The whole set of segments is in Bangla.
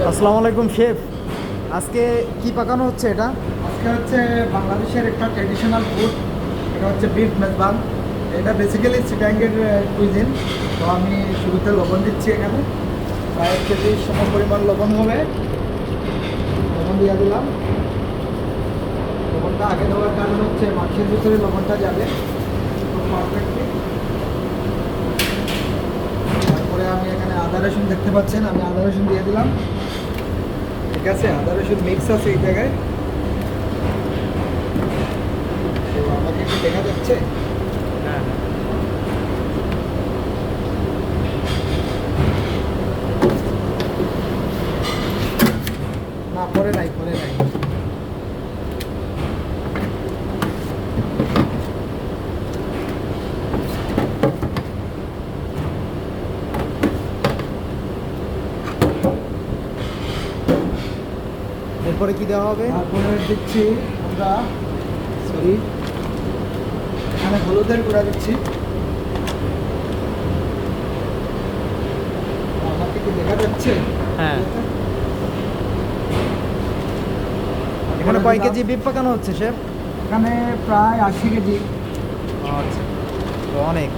আসসালামু আলাইকুম শেফ। আজকে কি পাকানো হচ্ছে এটা? আজকে হচ্ছে বাংলাদেশের একটা ট্র্যাডিশনাল ফুড। এটা হচ্ছে বিফ মেজবান। এটা বেসিক্যালি চিটাঙ্গের কুইজিন। তো আমি শুরুতে লবণ দিচ্ছি এখানে, প্রায় 1 কেজি সম পরিমাণ লবণ হবে। লবণ দিয়ে দিলাম। লবণটা আগে দেওয়ার কারণ হচ্ছে মাংসের ভিতরে লবণটা যাবে খুব পারফেক্টলি। তারপরে আমি এখানে আদা রসুন দেখতে পাচ্ছেন, আমি আদা রসুন দিয়ে দিলাম। ঠিক আছে, আদা রসুন মিক্স আছে এই জায়গায়। তো আমাকে কি দেখা যাচ্ছে? হ্যাঁ, না, পরে নাই, পরে নাই। এরপরে কি দেওয়া হবে? তারপরে দিচ্ছি আমরা, সরি, এখানে হলুদের গুঁড়া দিচ্ছি। আমাকে কি দেখা যাচ্ছে? হ্যাঁ। এখানে কয় কেজি বিফ পাকানো হচ্ছে শেফ? এখানে প্রায় 80 কেজি। আচ্ছা, তো অনেক।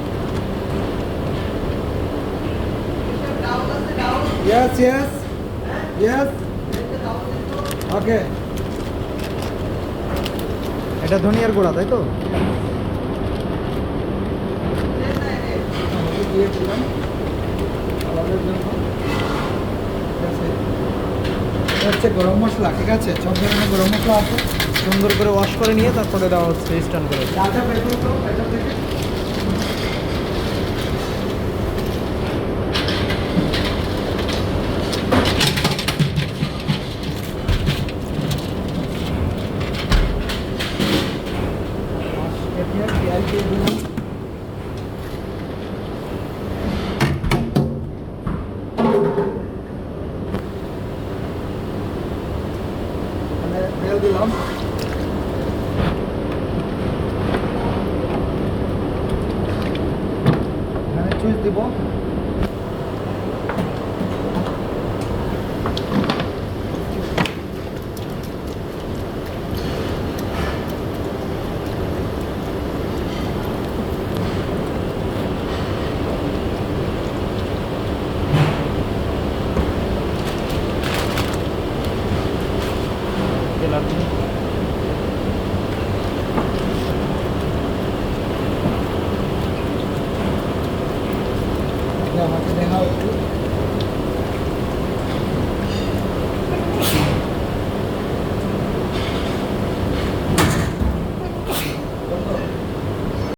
ইয়েস ইয়েস ইয়েস, ওকে। এটা ধনিয়ার গুঁড়া তাই তো? দিয়ে দিলাম কালারের জন্য। ঠিক আছে, এটা হচ্ছে গরম মশলা। ঠিক আছে, সব ধরনের গরম মশলা আছে। সুন্দর করে ওয়াশ করে নিয়ে তারপরে দেওয়া হচ্ছে স্টান করে। চালটা বের করো তো এটা থেকে। পেঁয়াজ দিয়ে দিলাম। এখানে তেল দিলাম। এখানে চুজ দিব।